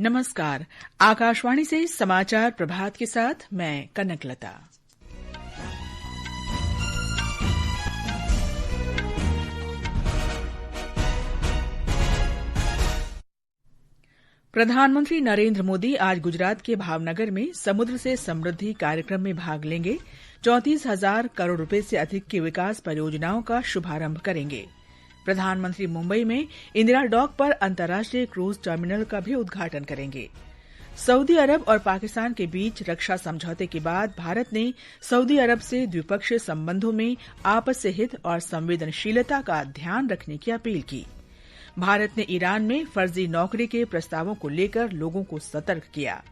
नमस्कार। आकाशवाणी से समाचार प्रभात के साथ मैं कनकलता। प्रधानमंत्री नरेंद्र मोदी आज गुजरात के भावनगर में समुद्र से समृद्धि कार्यक्रम में भाग लेंगे। 34,000 करोड़ रुपए से अधिक की विकास परियोजनाओं का शुभारंभ करेंगे। प्रधानमंत्री मुंबई में इंदिरा डॉक पर अंतर्राष्ट्रीय क्रूज टर्मिनल का भी उद्घाटन करेंगे। सऊदी अरब और पाकिस्तान के बीच रक्षा समझौते के बाद भारत ने सऊदी अरब से द्विपक्षीय संबंधों में आपसी हित और संवेदनशीलता का ध्यान रखने की अपील की। भारत ने ईरान में फर्जी नौकरी के प्रस्तावों को लेकर लोगों को सतर्क किया।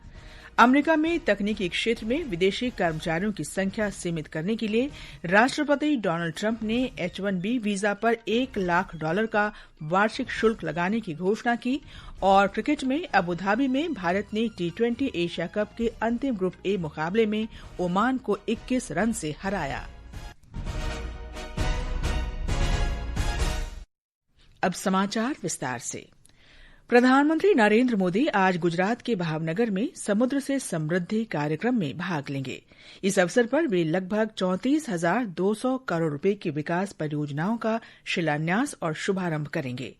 अमेरिका में तकनीकी क्षेत्र में विदेशी कर्मचारियों की संख्या सीमित करने के लिए राष्ट्रपति डोनाल्ड ट्रंप ने H-1B वीजा पर $1 लाख का वार्षिक शुल्क लगाने की घोषणा की। और क्रिकेट में अबुधाबी में भारत ने T20 एशिया कप के अंतिम ग्रुप ए मुकाबले में ओमान को 21 रन से हराया। अब समाचार विस्तार से। प्रधानमंत्री नरेंद्र मोदी आज गुजरात के भावनगर में समुद्र से समृद्धि कार्यक्रम में भाग लेंगे। इस अवसर पर वे लगभग 34,200 करोड़ रुपए की विकास परियोजनाओं का शिलान्यास और शुभारंभ करेंगे।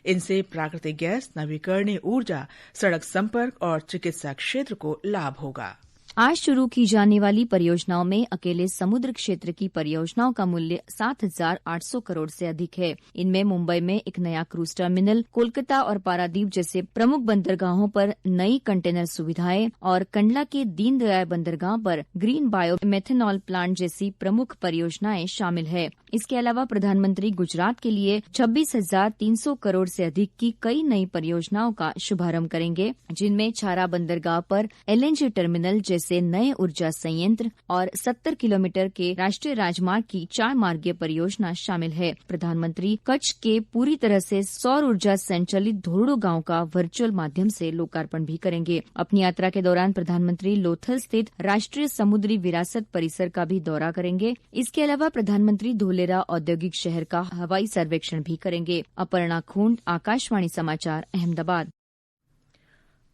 इनसे प्राकृतिक गैस, नवीकरणीय ऊर्जा, सड़क संपर्क और चिकित्सा क्षेत्र को लाभ होगा। आज शुरू की जाने वाली परियोजनाओं में अकेले समुद्र क्षेत्र की परियोजनाओं का मूल्य 7,800 करोड़ से अधिक है। इनमें मुंबई में एक नया क्रूज टर्मिनल, कोलकाता और पारादीप जैसे प्रमुख बंदरगाहों पर नई कंटेनर सुविधाएं और कंडला के दीनदयाल बंदरगाह पर ग्रीन बायो मेथेनॉल प्लांट जैसी प्रमुख परियोजनाएं शामिल है। इसके अलावा प्रधानमंत्री गुजरात के लिए 26,300 करोड़ से अधिक की कई नई परियोजनाओं का शुभारंभ करेंगे, जिनमें छारा बंदरगाह पर LNG टर्मिनल से नए ऊर्जा संयंत्र और 70 किलोमीटर के राष्ट्रीय राजमार्ग की 4 मार्गीय परियोजना शामिल है। प्रधानमंत्री कच्छ के पूरी तरह से सौर ऊर्जा संचालित धोरडो गांव का वर्चुअल माध्यम से लोकार्पण भी करेंगे। अपनी यात्रा के दौरान प्रधानमंत्री लोथल स्थित राष्ट्रीय समुद्री विरासत परिसर का भी दौरा करेंगे। इसके अलावा प्रधानमंत्री धोलेरा औद्योगिक शहर का हवाई सर्वेक्षण भी करेंगे। अपर्णा खूंट, आकाशवाणी समाचार, अहमदाबाद।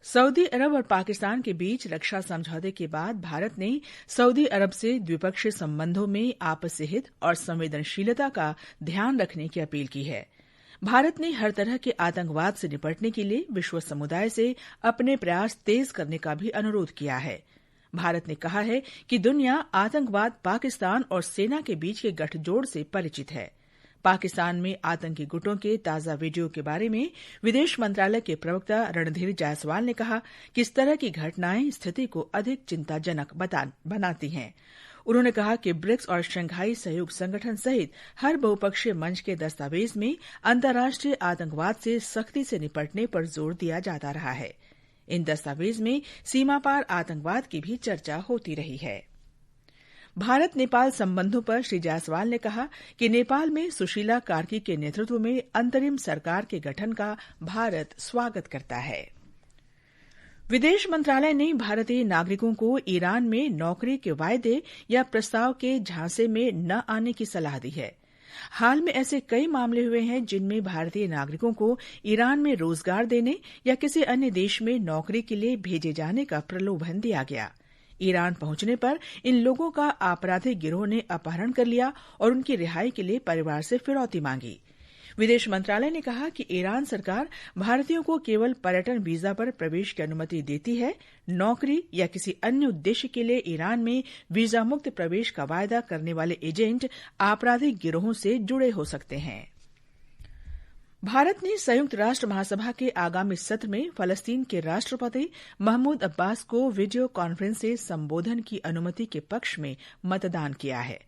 सऊदी अरब और पाकिस्तान के बीच रक्षा समझौते के बाद भारत ने सऊदी अरब से द्विपक्षीय संबंधों में आपसी हित और संवेदनशीलता का ध्यान रखने की अपील की है। भारत ने हर तरह के आतंकवाद से निपटने के लिए विश्व समुदाय से अपने प्रयास तेज करने का भी अनुरोध किया है। भारत ने कहा है कि दुनिया आतंकवाद, पाकिस्तान और सेना के बीच के गठजोड़ से परिचित है। पाकिस्तान में आतंकी गुटों के ताजा वीडियो के बारे में विदेश मंत्रालय के प्रवक्ता रणधीर जायसवाल ने कहा कि इस तरह की घटनाएं स्थिति को अधिक चिंताजनक बनाती हैं। उन्होंने कहा कि ब्रिक्स और शंघाई सहयोग संगठन सहित हर बहुपक्षीय मंच के दस्तावेज में अंतर्राष्ट्रीय आतंकवाद से सख्ती से निपटने पर जोर दिया जाता रहा है। इन दस्तावेज में सीमा पार आतंकवाद की भी चर्चा होती रही है। भारत नेपाल संबंधों पर श्री जायसवाल ने कहा कि नेपाल में सुशीला कार्की के नेतृत्व में अंतरिम सरकार के गठन का भारत स्वागत करता है। विदेश मंत्रालय ने भारतीय नागरिकों को ईरान में नौकरी के वायदे या प्रस्ताव के झांसे में न आने की सलाह दी है। हाल में ऐसे कई मामले हुए हैं जिनमें भारतीय नागरिकों को ईरान में रोजगार देने या किसी अन्य देश में नौकरी के लिए भेजे जाने का प्रलोभन दिया गया। ईरान पहुंचने पर इन लोगों का आपराधिक गिरोह ने अपहरण कर लिया और उनकी रिहाई के लिए परिवार से फिरौती मांगी। विदेश मंत्रालय ने कहा कि ईरान सरकार भारतीयों को केवल पर्यटन वीजा पर प्रवेश की अनुमति देती है। नौकरी या किसी अन्य उद्देश्य के लिए ईरान में वीजा मुक्त प्रवेश का वायदा करने वाले एजेंट आपराधिक गिरोहों से जुड़े हो सकते हैं। भारत ने संयुक्त राष्ट्र महासभा के आगामी सत्र में फलस्तीन के राष्ट्रपति महमूद अब्बास को वीडियो कॉन्फ्रेंस से संबोधन की अनुमति के पक्ष में मतदान किया है।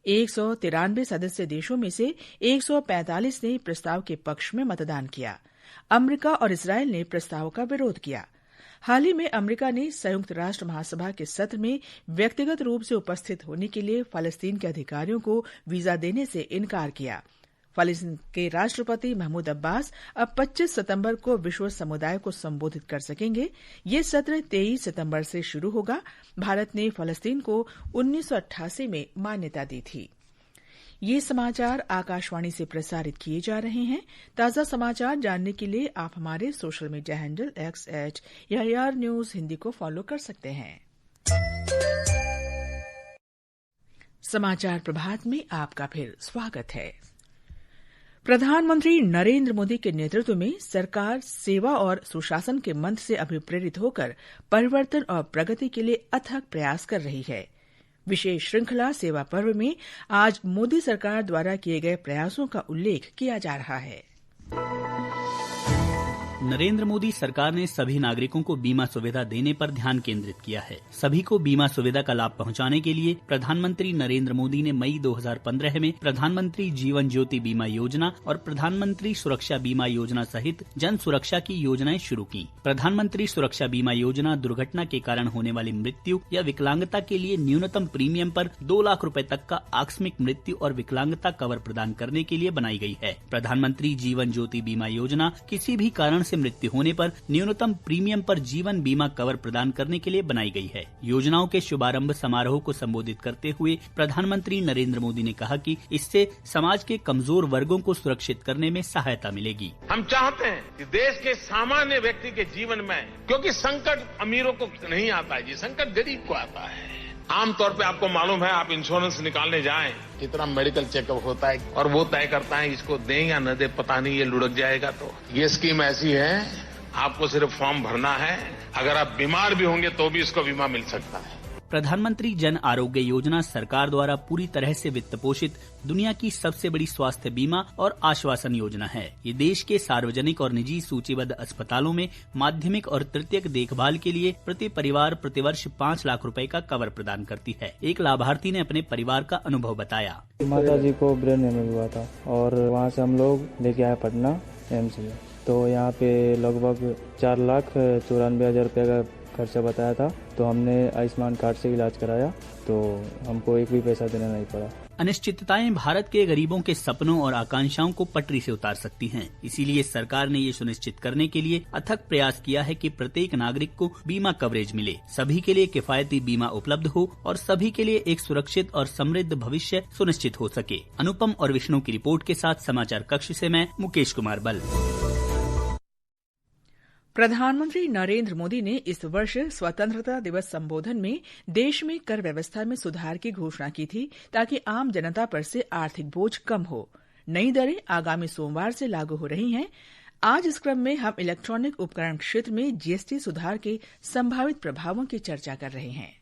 193 सदस्य देशों में से 145 ने प्रस्ताव के पक्ष में मतदान किया। अमेरिका और इस्रायल ने प्रस्ताव का विरोध किया। हाल ही में अमेरिका ने संयुक्त राष्ट्र महासभा के सत्र में व्यक्तिगत रूप से उपस्थित होने के लिए फलस्तीन के अधिकारियों को वीजा देने से इनकार किया। फलस्तीन के राष्ट्रपति महमूद अब्बास अब 25 सितंबर को विश्व समुदाय को संबोधित कर सकेंगे। ये सत्र 23 सितंबर से शुरू होगा। भारत ने फलस्तीन को 1988 में मान्यता दी थी। ये समाचार आकाशवाणी से प्रसारित किए जा रहे हैं। ताज़ा समाचार जानने के लिए आप हमारे social media handle @AIR news Hindi को फॉलो कर सकते हैं। समाचार प्रभात में आपका फिर स्वागत है। प्रधानमंत्री नरेंद्र मोदी के नेतृत्व में सरकार सेवा और सुशासन के मंत्र से अभिप्रेरित होकर परिवर्तन और प्रगति के लिए अथक प्रयास कर रही है। विशेष श्रृंखला सेवा पर्व में आज मोदी सरकार द्वारा किए गए प्रयासों का उल्लेख किया जा रहा है। नरेंद्र मोदी सरकार ने सभी नागरिकों को बीमा सुविधा देने पर ध्यान केंद्रित किया है। सभी को बीमा सुविधा का लाभ पहुंचाने के लिए प्रधानमंत्री नरेंद्र मोदी ने मई 2015 में प्रधानमंत्री जीवन ज्योति बीमा योजना और प्रधानमंत्री सुरक्षा बीमा योजना सहित जन सुरक्षा की योजनाएं शुरू की। प्रधानमंत्री सुरक्षा बीमा योजना दुर्घटना के कारण होने वाली मृत्यु या विकलांगता के लिए न्यूनतम प्रीमियम पर 2 लाख रुपए तक का आकस्मिक मृत्यु और विकलांगता कवर प्रदान करने के लिए बनाई गई है। प्रधानमंत्री जीवन ज्योति बीमा योजना किसी भी कारण से मृत्यु होने पर न्यूनतम प्रीमियम पर जीवन बीमा कवर प्रदान करने के लिए बनाई गई है। योजनाओं के शुभारंभ समारोह को संबोधित करते हुए प्रधानमंत्री नरेंद्र मोदी ने कहा कि इससे समाज के कमजोर वर्गों को सुरक्षित करने में सहायता मिलेगी। हम चाहते हैं कि देश के सामान्य व्यक्ति के जीवन में, क्योंकि संकट अमीरों को नहीं आता है जी, संकट गरीब को आता है। आमतौर पे आपको मालूम है, आप इंश्योरेंस निकालने जाएं, कितना मेडिकल चेकअप होता है और वो तय करता है इसको दें या न दें, पता नहीं ये लुढ़क जाएगा। तो ये स्कीम ऐसी है, आपको सिर्फ फॉर्म भरना है, अगर आप बीमार भी होंगे तो भी इसको बीमा मिल सकता है। प्रधानमंत्री जन आरोग्य योजना सरकार द्वारा पूरी तरह से वित्त पोषित दुनिया की सबसे बड़ी स्वास्थ्य बीमा और आश्वासन योजना है। ये देश के सार्वजनिक और निजी सूचीबद्ध अस्पतालों में माध्यमिक और तृतीयक देखभाल के लिए प्रति परिवार प्रतिवर्ष 5 लाख रुपए का कवर प्रदान करती है। एक लाभार्थी ने अपने परिवार का अनुभव बताया। माता जी को ब्रेन हेमरेज हुआ था और वहाँ से हम लोग लेके आए पटना एम्स में। तो यहाँ पे लगभग 4,94,000 रुपये का खर्चा बताया था। तो हमने आयुष्मान कार्ड से इलाज कराया, तो हमको एक भी पैसा देना नहीं पड़ा। अनिश्चितताएं भारत के गरीबों के सपनों और आकांक्षाओं को पटरी से उतार सकती हैं। इसीलिए सरकार ने ये सुनिश्चित करने के लिए अथक प्रयास किया है कि प्रत्येक नागरिक को बीमा कवरेज मिले, सभी के लिए किफायती बीमा उपलब्ध हो और सभी के लिए एक सुरक्षित और समृद्ध भविष्य सुनिश्चित हो सके। अनुपम और विष्णु की रिपोर्ट के साथ समाचार कक्ष से मैं मुकेश कुमार बल। प्रधानमंत्री नरेंद्र मोदी ने इस वर्ष स्वतंत्रता दिवस संबोधन में देश में कर व्यवस्था में सुधार की घोषणा की थी, ताकि आम जनता पर से आर्थिक बोझ कम हो। नई दरें आगामी सोमवार से लागू हो रही हैं। आज इस क्रम में हम इलेक्ट्रॉनिक उपकरण क्षेत्र में जीएसटी सुधार के संभावित प्रभावों की चर्चा कर रहे हैं।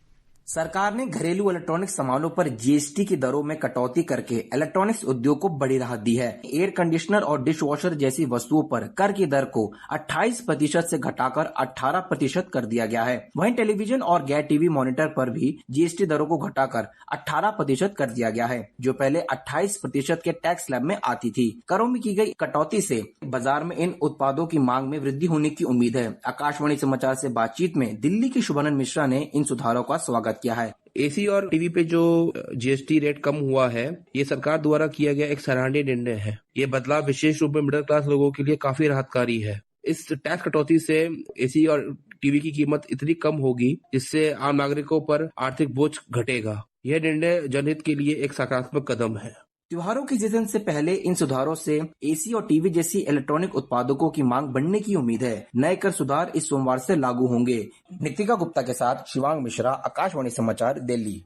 सरकार ने घरेलू इलेक्ट्रॉनिक सामानों पर जीएसटी की दरों में कटौती करके इलेक्ट्रॉनिक्स उद्योग को बड़ी राहत दी है। एयर कंडीशनर और डिश वॉशर जैसी वस्तुओं पर कर की दर को 28% से घटाकर 18% कर दिया गया है। वहीं टेलीविजन और गैर टीवी मॉनिटर पर भी जीएसटी दरों को घटाकर 18% कर दिया गया है, जो पहले 28% के टैक्स स्लैब में आती थी। करों में की गई कटौती से बाजार में इन उत्पादों की मांग में वृद्धि होने की उम्मीद है। आकाशवाणी समाचार से बातचीत में दिल्ली की शुभानंद मिश्रा ने इन सुधारों का स्वागत किया है। एसी और टीवी पे जो जीएसटी रेट कम हुआ है, ये सरकार द्वारा किया गया एक सराहनीय निर्णय है। ये बदलाव विशेष रूप में मिडिल क्लास लोगों के लिए काफी राहतकारी है। इस टैक्स कटौती से एसी और टीवी की कीमत इतनी कम होगी जिससे आम नागरिकों पर आर्थिक बोझ घटेगा। यह निर्णय जनहित के लिए एक सकारात्मक कदम है। त्योहारों के सीजन से पहले इन सुधारों से एसी और टीवी जैसी इलेक्ट्रॉनिक उत्पादों की मांग बढ़ने की उम्मीद है। नए कर सुधार इस सोमवार से लागू होंगे। नितिका गुप्ता के साथ शिवांग मिश्रा, आकाशवाणी समाचार, दिल्ली।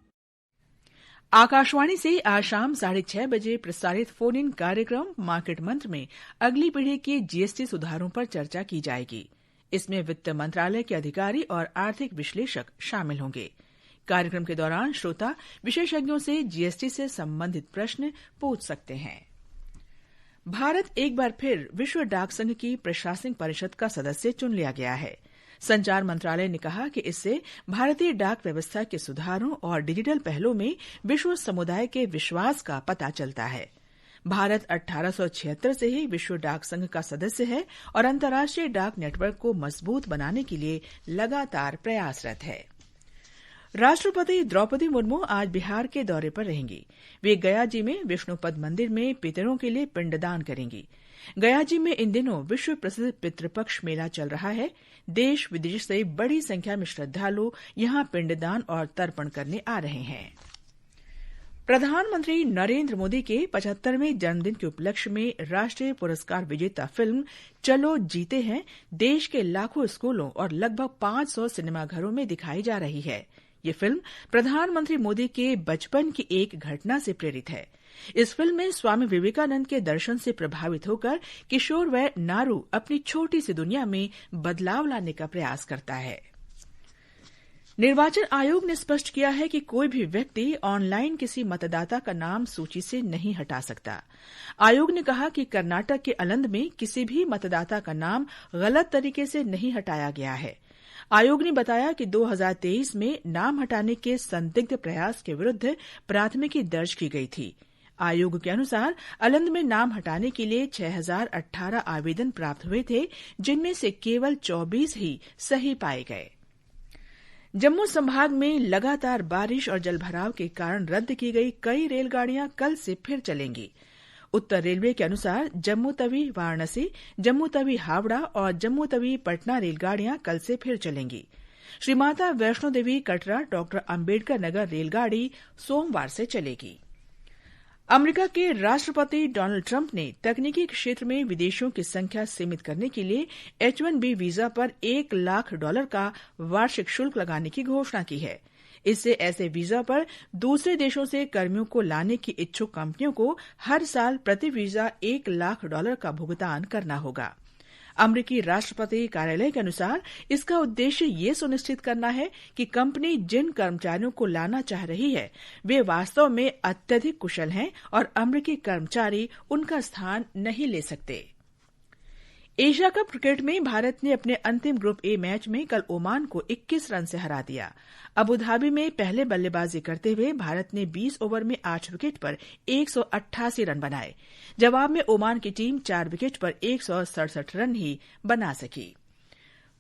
आकाशवाणी से आज शाम 6:30 बजे प्रसारित फोन इन कार्यक्रम मार्केट मंत्र में अगली पीढ़ी के जीएसटी सुधारों पर चर्चा की जाएगी। इसमें वित्त मंत्रालय के अधिकारी और आर्थिक विश्लेषक शामिल होंगे। कार्यक्रम के दौरान श्रोता विशेषज्ञों से जीएसटी से संबंधित प्रश्न पूछ सकते हैं। भारत एक बार फिर विश्व डाक संघ की प्रशासनिक परिषद का सदस्य चुन लिया गया है। संचार मंत्रालय ने कहा कि इससे भारतीय डाक व्यवस्था के सुधारों और डिजिटल पहलों में विश्व समुदाय के विश्वास का पता चलता है। भारत 1876 से ही विश्व डाक संघ का सदस्य है और अंतर्राष्ट्रीय डाक नेटवर्क को मजबूत बनाने के लिए लगातार प्रयासरत है। राष्ट्रपति द्रौपदी मुर्मू आज बिहार के दौरे पर रहेंगी। वे गयाजी में विष्णुपद मंदिर में पितरों के लिए पिंडदान करेंगी। गयाजी में इन दिनों विश्व प्रसिद्ध पितृपक्ष मेला चल रहा है। देश विदेश से बड़ी संख्या में श्रद्धालु यहां पिंडदान और तर्पण करने आ रहे हैं। प्रधानमंत्री नरेंद्र मोदी के 75वें जन्मदिन के उपलक्ष्य में राष्ट्रीय पुरस्कार विजेता फिल्म चलो जीते हैं देश के लाखों स्कूलों और लगभग 500 सिनेमाघरों में दिखाई जा रही है। ये फिल्म प्रधानमंत्री मोदी के बचपन की एक घटना से प्रेरित है। इस फिल्म में स्वामी विवेकानंद के दर्शन से प्रभावित होकर किशोर व नारू अपनी छोटी सी दुनिया में बदलाव लाने का प्रयास करता है। निर्वाचन आयोग ने स्पष्ट किया है कि कोई भी व्यक्ति ऑनलाइन किसी मतदाता का नाम सूची से नहीं हटा सकता। आयोग ने कहा कि कर्नाटक के अलंद में किसी भी मतदाता का नाम गलत तरीके से नहीं हटाया गया है। आयोग ने बताया कि 2023 में नाम हटाने के संदिग्ध प्रयास के विरुद्ध प्राथमिकी दर्ज की गई थी। आयोग के अनुसार अलंद में नाम हटाने के लिए 6018 आवेदन प्राप्त हुए थे, जिनमें से केवल 24 ही सही पाए गए। जम्मू संभाग में लगातार बारिश और जलभराव के कारण रद्द की गई कई रेलगाड़ियां कल से फिर चलेंगी। उत्तर रेलवे के अनुसार जम्मू तवी वाराणसी, जम्मू तवी हावड़ा और जम्मू तवी पटना रेलगाड़ियां कल से फिर चलेंगी। श्री माता वैष्णो देवी कटरा डॉक्टर अंबेडकर नगर रेलगाड़ी सोमवार से चलेगी। अमेरिका के राष्ट्रपति डोनाल्ड ट्रंप ने तकनीकी क्षेत्र में विदेशियों की संख्या सीमित करने के लिए H-1B वीजा पर $1 लाख का वार्षिक शुल्क लगाने की घोषणा की है। इससे ऐसे वीजा पर दूसरे देशों से कर्मियों को लाने की इच्छुक कंपनियों को हर साल प्रति वीजा $1 लाख का भुगतान करना होगा। अमेरिकी राष्ट्रपति कार्यालय के अनुसार इसका उद्देश्य ये सुनिश्चित करना है कि कंपनी जिन कर्मचारियों को लाना चाह रही है वे वास्तव में अत्यधिक कुशल हैं और अमेरिकी कर्मचारी उनका स्थान नहीं ले सकते। एशिया कप क्रिकेट में भारत ने अपने अंतिम ग्रुप ए मैच में कल ओमान को 21 रन से हरा दिया। अबुधाबी में पहले बल्लेबाजी करते हुए भारत ने 20 ओवर में 8 विकेट पर 188 रन बनाए। जवाब में ओमान की टीम 4 विकेट पर 167 रन ही बना सकी।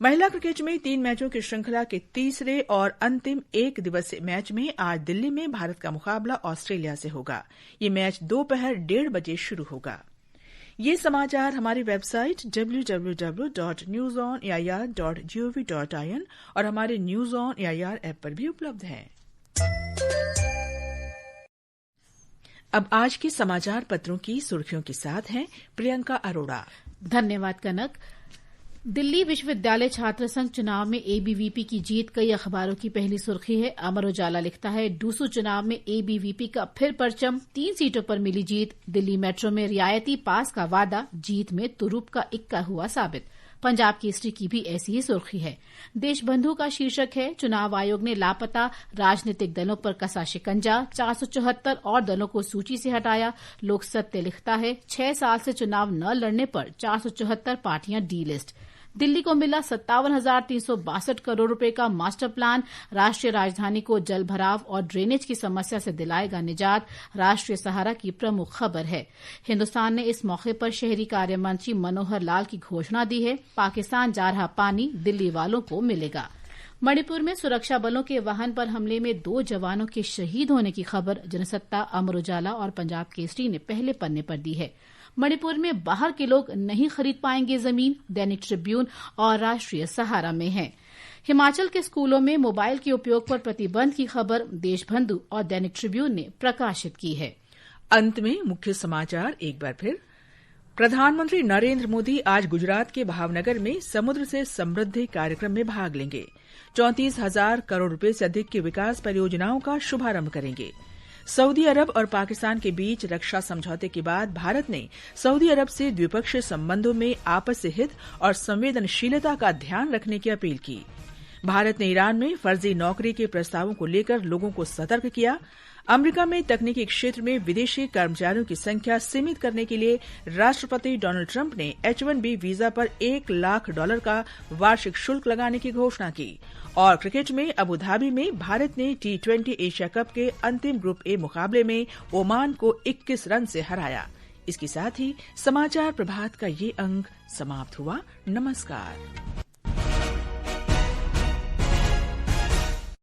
महिला क्रिकेट में 3 मैचों की श्रृंखला के तीसरे और अंतिम एक दिवसीय मैच में आज दिल्ली में भारत का मुकाबला ऑस्ट्रेलिया से होगा। ये मैच दोपहर 1:30 बजे शुरू होगा। ये समाचार हमारी वेबसाइट www.newsonair.gov.in और हमारे न्यूज ऑन एआईआर ऐप पर भी उपलब्ध हैं। अब आज के समाचार पत्रों की सुर्खियों के साथ हैं प्रियंका अरोड़ा। धन्यवाद कनक। दिल्ली विश्वविद्यालय छात्र संघ चुनाव में एबीवीपी की जीत कई अखबारों की पहली सुर्खी है। अमर उजाला लिखता है डूसू चुनाव में एबीवीपी का फिर परचम, 3 सीटों पर मिली जीत। दिल्ली मेट्रो में रियायती पास का वादा, जीत में तुरुप का इक्का हुआ साबित। पंजाब केसरी की भी ऐसी ही सुर्खी है। देशबंधु का शीर्षक है चुनाव आयोग ने लापता राजनीतिक दलों पर कसा शिकंजा, 474 और दलों को सूची से हटाया। लोक सत्य लिखता है 6 साल से चुनाव न लड़ने पर 474 पार्टियां डी लिस्ट। दिल्ली को मिला 57,362 करोड़ रुपए का मास्टर प्लान, राष्ट्रीय राजधानी को जल भराव और ड्रेनेज की समस्या से दिलाएगा निजात, राष्ट्रीय सहारा की प्रमुख खबर है। हिन्दुस्तान ने इस मौके पर शहरी कार्य मंत्री मनोहर लाल की घोषणा दी है, पाकिस्तान जा रहा पानी दिल्ली वालों को मिलेगा। मणिपुर में सुरक्षा बलों के वाहन पर हमले में 2 जवानों के शहीद होने की खबर जनसत्ता, अमर उजाला और पंजाब केसरी ने पहले पन्ने पर दी है। मणिपुर में बाहर के लोग नहीं खरीद पाएंगे जमीन, दैनिक ट्रिब्यून और राष्ट्रीय सहारा में है। हिमाचल के स्कूलों में मोबाइल के उपयोग पर प्रतिबंध की खबर देशबंधु और दैनिक ट्रिब्यून ने प्रकाशित की है। अंत में मुख्य समाचार एक बार फिर। प्रधानमंत्री नरेंद्र मोदी आज गुजरात के भावनगर में समुद्र से समृद्धि कार्यक्रम में भाग लेंगे। 34,000 करोड़ रुपए से अधिक की विकास परियोजनाओं का शुभारंभ करेंगे। सऊदी अरब और पाकिस्तान के बीच रक्षा समझौते के बाद भारत ने सऊदी अरब से द्विपक्षीय संबंधों में आपसी हित और संवेदनशीलता का ध्यान रखने की अपील की। भारत ने ईरान में फर्जी नौकरी के प्रस्तावों को लेकर लोगों को सतर्क किया। अमेरिका में तकनीकी क्षेत्र में विदेशी कर्मचारियों की संख्या सीमित करने के लिए राष्ट्रपति डोनाल्ड ट्रंप ने H-1B वीजा पर $1 लाख का वार्षिक शुल्क लगाने की घोषणा की। और क्रिकेट में अबुधाबी में भारत ने T20 एशिया कप के अंतिम ग्रुप ए मुकाबले में ओमान को 21 रन से हराया। इसके साथ ही समाचार प्रभात का ये अंक समाप्त हुआ। नमस्कार।